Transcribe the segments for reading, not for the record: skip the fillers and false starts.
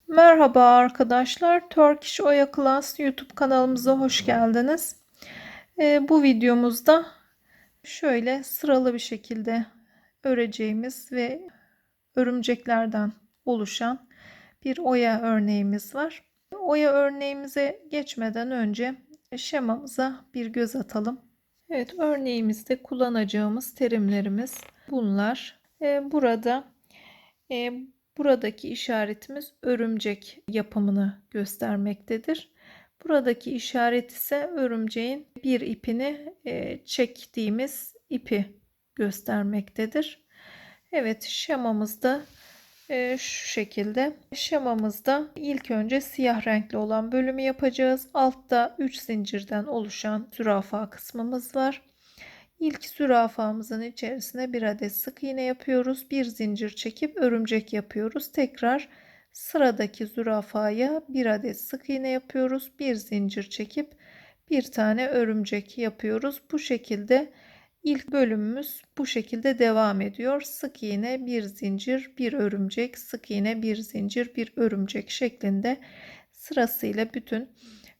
Merhaba arkadaşlar, Turkish Oya Class YouTube kanalımıza hoş geldiniz. Bu videomuzda şöyle sıralı bir şekilde öreceğimiz ve örümceklerden oluşan bir oya örneğimiz var. Oya örneğimize geçmeden önce şemamıza bir göz atalım. Evet, örneğimizde kullanacağımız terimlerimiz bunlar. E, Buradaki işaretimiz örümcek yapımını göstermektedir. Buradaki işaret ise örümceğin bir ipini çektiğimiz ipi göstermektedir. Evet, şemamızda şu şekilde. Şemamızda ilk önce siyah renkli olan bölümü yapacağız. Altta 3 zincirden oluşan zürafa kısmımız var. İlk zürafamızın içerisine bir adet sık iğne yapıyoruz. Bir zincir çekip örümcek yapıyoruz. Tekrar sıradaki zürafaya bir adet sık iğne yapıyoruz. Bir zincir çekip bir tane örümcek yapıyoruz. Bu şekilde ilk bölümümüz bu şekilde devam ediyor. Sık iğne, bir zincir, bir örümcek, sık iğne, bir zincir, bir örümcek şeklinde sırasıyla bütün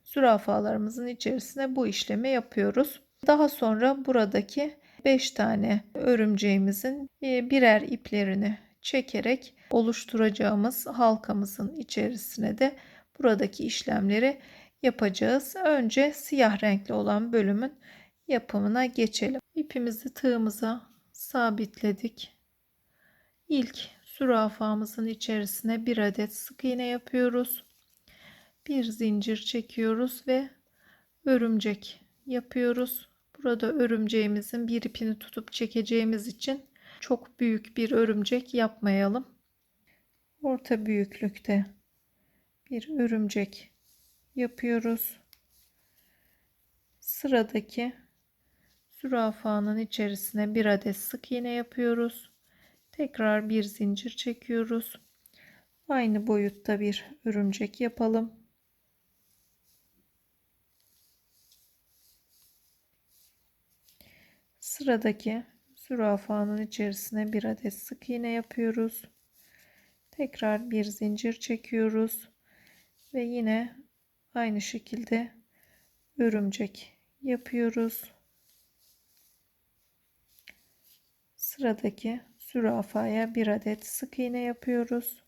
zürafalarımızın içerisine bu işlemi yapıyoruz. Daha sonra buradaki 5 tane örümceğimizin birer iplerini çekerek oluşturacağımız halkamızın içerisine de buradaki işlemleri yapacağız. Önce siyah renkli olan bölümün yapımına geçelim. İpimizi tığımıza sabitledik. İlk zürafamızın içerisine bir adet sık iğne yapıyoruz. Bir zincir çekiyoruz ve örümcek yapıyoruz. Burada örümceğimizin bir ipini tutup çekeceğimiz için çok büyük bir örümcek yapmayalım. Orta büyüklükte bir örümcek yapıyoruz. Sıradaki zürafanın içerisine bir adet sık iğne yapıyoruz. Tekrar bir zincir çekiyoruz. Aynı boyutta bir örümcek yapalım. Sıradaki zürafanın içerisine bir adet sık iğne yapıyoruz. Tekrar bir zincir çekiyoruz ve yine aynı şekilde örümcek yapıyoruz. Sıradaki zürafaya bir adet sık iğne yapıyoruz.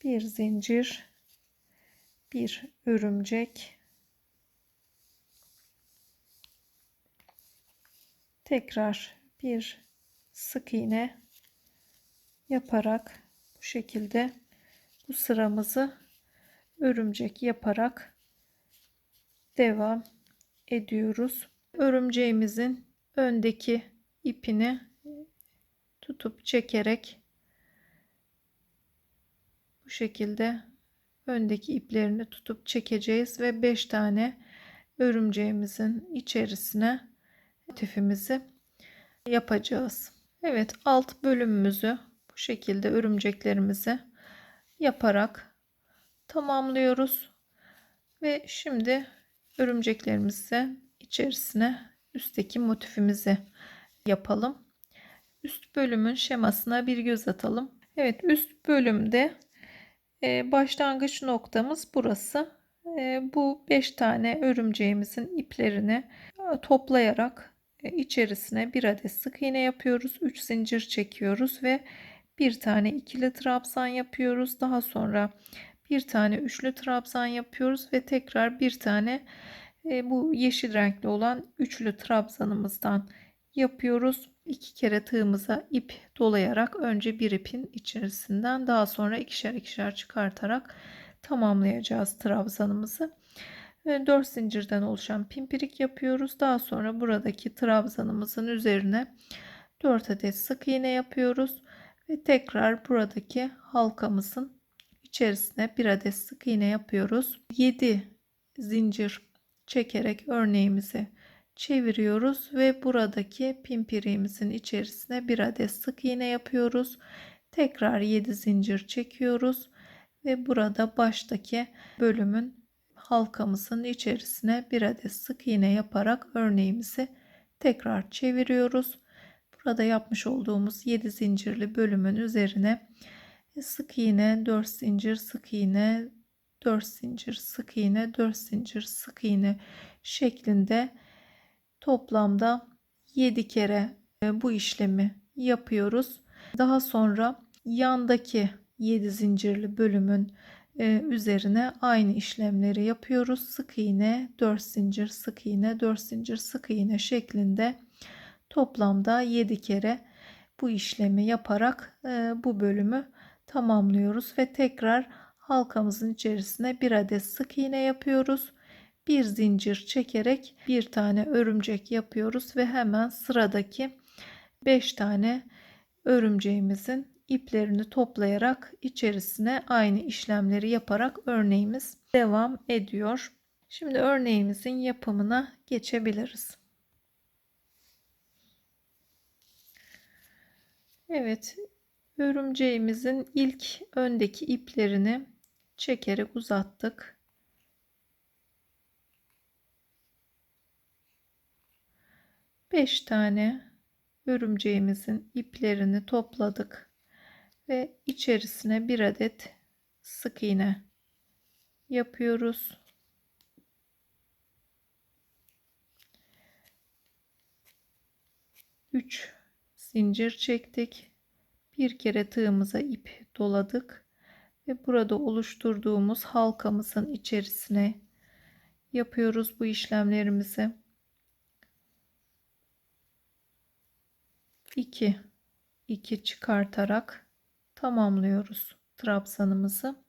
Bir zincir, bir örümcek. Tekrar bir sık iğne yaparak bu şekilde bu sıramızı örümcek yaparak devam ediyoruz. Örümceğimizin öndeki ipini tutup çekerek bu şekilde öndeki iplerini tutup çekeceğiz ve 5 tane örümceğimizin içerisine motifimizi yapacağız. Evet, alt bölümümüzü bu şekilde örümceklerimizi yaparak tamamlıyoruz ve şimdi örümceklerimizi içerisine üstteki motifimizi yapalım. Üst bölümün şemasına bir göz atalım. Evet, üst bölümde başlangıç noktamız burası. Bu 5 tane örümceğimizin iplerini toplayarak içerisine bir adet sık iğne yapıyoruz. 3 zincir çekiyoruz ve bir tane ikili trabzan yapıyoruz. Daha sonra bir tane üçlü trabzan yapıyoruz ve tekrar bir tane bu yeşil renkli olan üçlü trabzanımızdan yapıyoruz. 2 kere tığımıza ip dolayarak önce bir ipin içerisinden daha sonra ikişer ikişer çıkartarak tamamlayacağız trabzanımızı. 4 zincirden oluşan pimpirik yapıyoruz. Daha sonra buradaki trabzanımızın üzerine 4 adet sık iğne yapıyoruz ve tekrar buradaki halkamızın içerisine bir adet sık iğne yapıyoruz. 7 zincir çekerek örneğimizi çeviriyoruz ve buradaki pimpiriğimizin içerisine bir adet sık iğne yapıyoruz. Tekrar 7 zincir çekiyoruz ve burada baştaki bölümün halkamızın içerisine bir adet sık iğne yaparak örneğimizi tekrar çeviriyoruz. Burada yapmış olduğumuz 7 zincirli bölümün üzerine Sık iğne, 4 zincir, sık iğne, 4 zincir, sık iğne, 4 zincir, sık iğne şeklinde toplamda 7 kere bu işlemi yapıyoruz. Daha sonra yandaki 7 zincirli bölümün üzerine aynı işlemleri yapıyoruz. Sık iğne, 4 zincir, sık iğne, 4 zincir, sık iğne şeklinde toplamda 7 kere bu işlemi yaparak bu bölümü tamamlıyoruz ve tekrar halkamızın içerisine bir adet sık iğne yapıyoruz. Bir zincir çekerek bir tane örümcek yapıyoruz ve hemen sıradaki 5 tane örümceğimizin iplerini toplayarak içerisine aynı işlemleri yaparak örneğimiz devam ediyor. Şimdi örneğimizin yapımına geçebiliriz. Evet, örümceğimizin ilk öndeki iplerini çekerek uzattık. Beş tane örümceğimizin iplerini topladık ve içerisine bir adet sık iğne yapıyoruz. Üç zincir çektik. Bir kere tığımıza ip doladık ve burada oluşturduğumuz halkamızın içerisine yapıyoruz bu işlemlerimizi. 2 çıkartarak tamamlıyoruz trabzanımızı.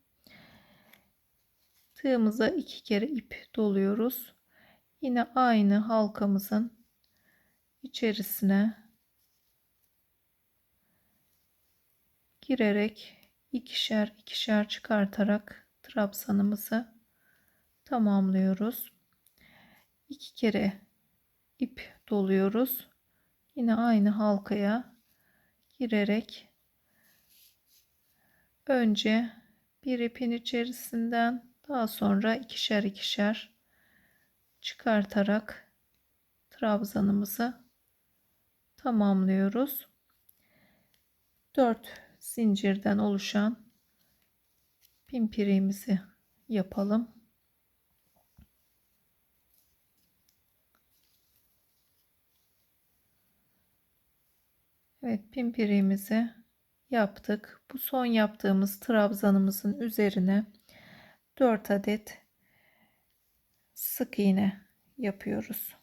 Tığımıza 2 kere ip doluyoruz. Yine aynı halkamızın içerisine girerek ikişer ikişer çıkartarak trabzanımızı tamamlıyoruz. 2 kere ip doluyoruz. Yine aynı halkaya girerek önce bir ipin içerisinden daha sonra ikişer ikişer çıkartarak trabzanımızı tamamlıyoruz. 4 zincirden oluşan pimpirimizi yapalım. Evet, pimpirimizi yaptık. Bu son yaptığımız trabzanımızın üzerine 4 adet sık iğne yapıyoruz.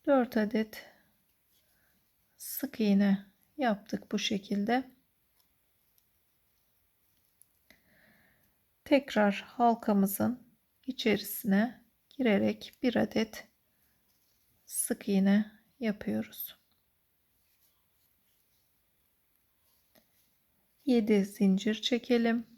Dört adet sık iğne yaptık bu şekilde. Tekrar halkamızın içerisine girerek bir adet sık iğne yapıyoruz. 7 zincir çekelim.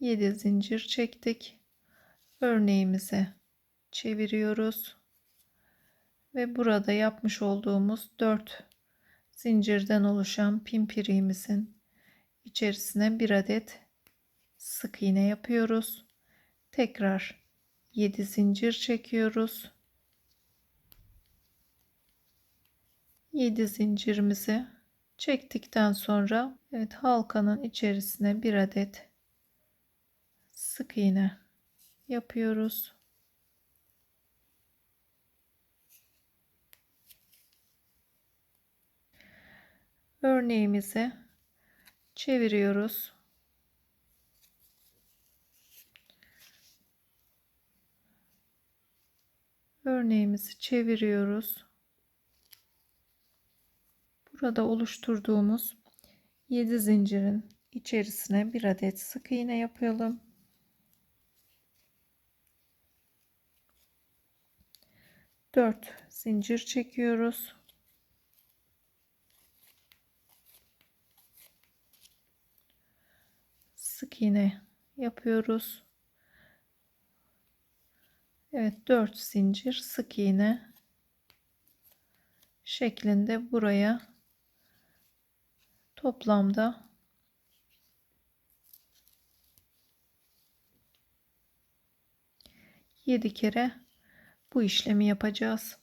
Yedi zincir çektik. Örneğimizi çeviriyoruz ve burada yapmış olduğumuz 4 zincirden oluşan pimpiriğimizin içerisine bir adet sık iğne yapıyoruz. Tekrar 7 zincir çekiyoruz. 7 zincirimizi çektikten sonra evet halkanın içerisine bir adet sık iğne yapıyoruz. Örneğimizi çeviriyoruz. Örneğimizi çeviriyoruz. Burada oluşturduğumuz 7 zincirin içerisine bir adet sık iğne yapalım. Dört zincir çekiyoruz. Sık iğne yapıyoruz. Evet, 4 zincir sık iğne şeklinde buraya toplamda 7 kere bu işlemi yapacağız.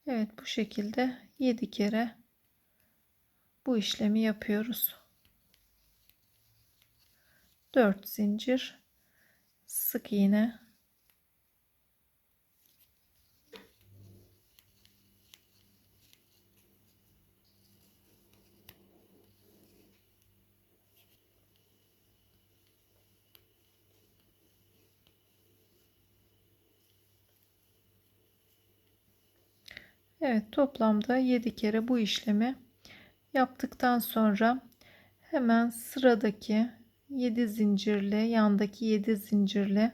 Evet, bu şekilde 7 kere bu işlemi yapıyoruz. 4 zincir, sık iğne, evet, toplamda 7 kere bu işlemi yaptıktan sonra hemen sıradaki 7 zincirli, yandaki 7 zincirli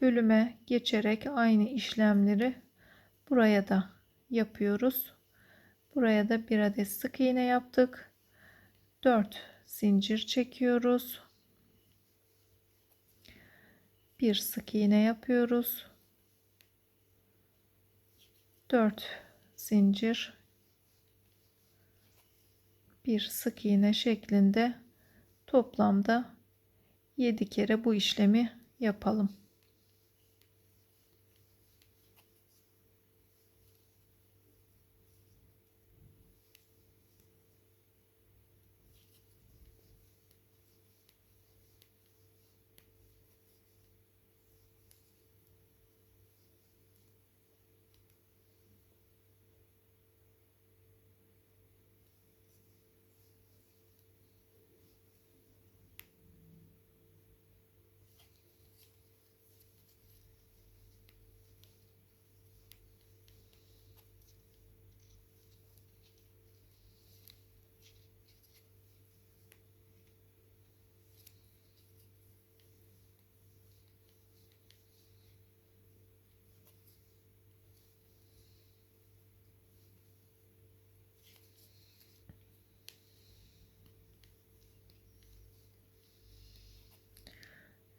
bölüme geçerek aynı işlemleri buraya da yapıyoruz. Buraya da bir adet sık iğne yaptık. 4 zincir çekiyoruz. Bir sık iğne yapıyoruz. 4 zincir, bir sık iğne şeklinde toplamda 7 kere bu işlemi yapalım.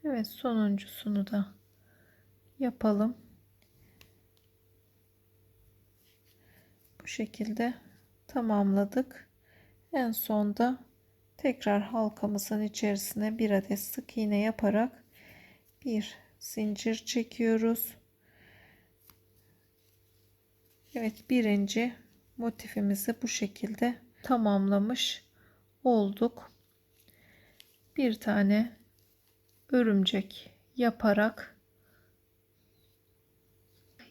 Evet, sonuncusunu da yapalım. Bu şekilde tamamladık. En sonda tekrar halkamızın içerisine bir adet sık iğne yaparak bir zincir çekiyoruz. Evet, birinci motifimizi bu şekilde tamamlamış olduk. Bir tane örümcek yaparak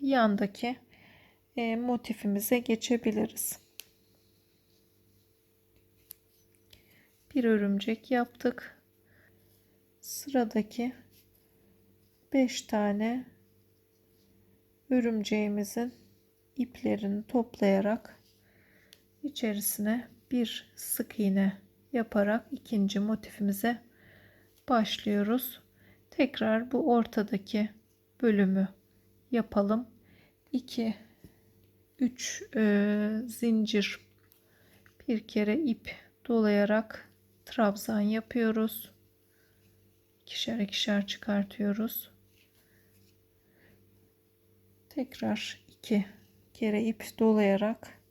yandaki motifimize geçebiliriz. Bir örümcek yaptık. Sıradaki 5 tane örümceğimizin iplerini toplayarak içerisine bir sık iğne yaparak ikinci motifimize başlıyoruz. Tekrar bu ortadaki bölümü yapalım. 2 3 zincir, bir kere ip dolayarak trabzan yapıyoruz. İkişer ikişer çıkartıyoruz. Tekrar 2 kere ip dolayarak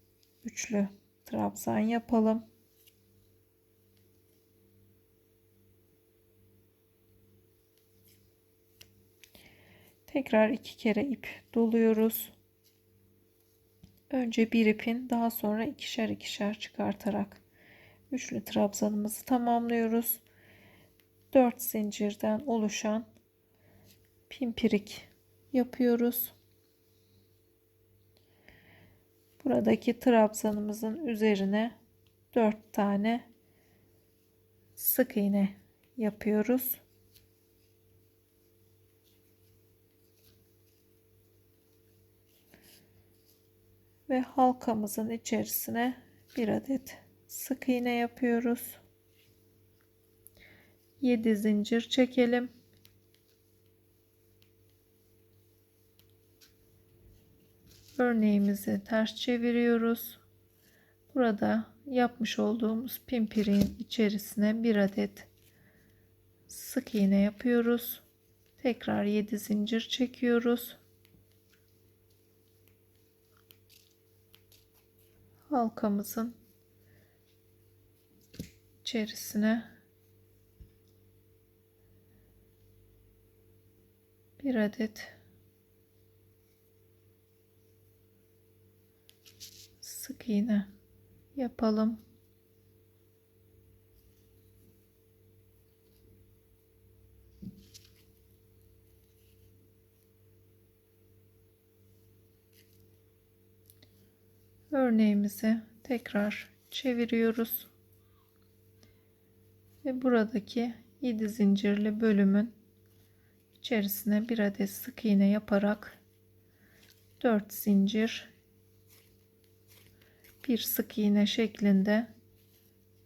üçlü trabzan yapalım. Tekrar 2 kere ip doluyoruz. Önce bir ipin, daha sonra ikişer ikişer çıkartarak üçlü trabzanımızı tamamlıyoruz. 4 zincirden oluşan pimpirik yapıyoruz. Buradaki trabzanımızın üzerine 4 tane sık iğne yapıyoruz. Ve halkamızın içerisine bir adet sık iğne yapıyoruz. 7 zincir çekelim. örneğimizi ters çeviriyoruz. Burada yapmış olduğumuz pimpiriğin içerisine bir adet sık iğne yapıyoruz. Tekrar 7 zincir çekiyoruz. Halkamızın içerisine bir adet sık iğne yapalım. Örneğimizi tekrar çeviriyoruz ve buradaki 7 zincirli bölümün içerisine bir adet sık iğne yaparak 4 zincir, bir sık iğne şeklinde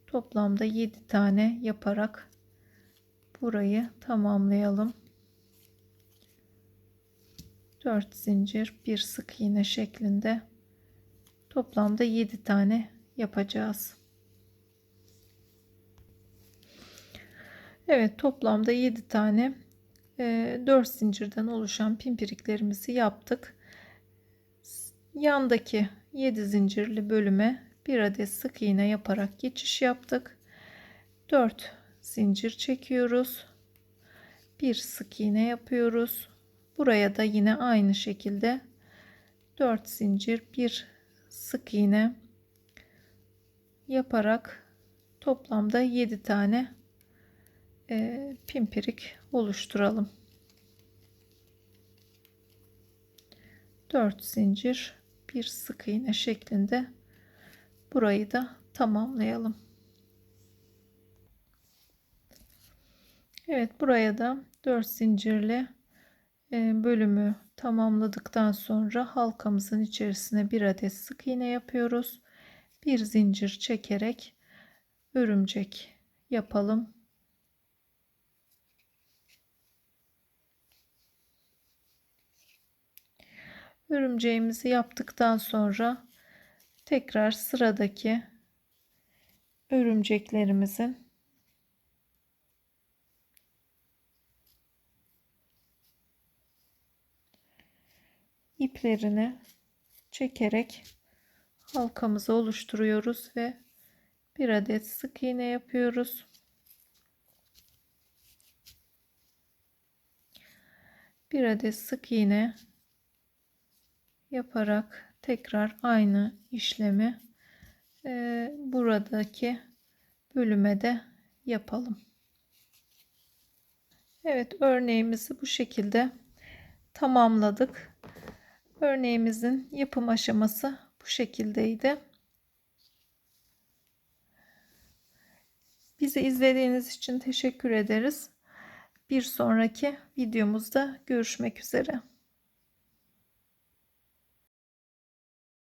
toplamda 7 tane yaparak burayı tamamlayalım. 4 zincir, bir sık iğne şeklinde toplamda 7 tane yapacağız. Evet, toplamda 7 tane 4 zincirden oluşan pimpiriklerimizi yaptık. Yandaki 7 zincirli bölüme bir adet sık iğne yaparak geçiş yaptık. 4 zincir çekiyoruz. Bir sık iğne yapıyoruz. Buraya da yine aynı şekilde 4 zincir, bir sık iğne yaparak toplamda 7 tane pimpirik oluşturalım. 4 zincir, bir sık iğne şeklinde burayı da tamamlayalım. Evet, buraya da 4 zincirli bölümü tamamladıktan sonra halkamızın içerisine bir adet sık iğne yapıyoruz. Bir zincir çekerek örümcek yapalım. Örümceğimizi yaptıktan sonra tekrar sıradaki örümceklerimizin iplerini çekerek halkamızı oluşturuyoruz ve bir adet sık iğne yapıyoruz. Bir adet sık iğne yaparak tekrar aynı işlemi buradaki bölüme de yapalım. Evet, örneğimizi bu şekilde tamamladık. Örneğimizin yapım aşaması bu şekildeydi. Bizi izlediğiniz için teşekkür ederiz. Bir sonraki videomuzda görüşmek üzere.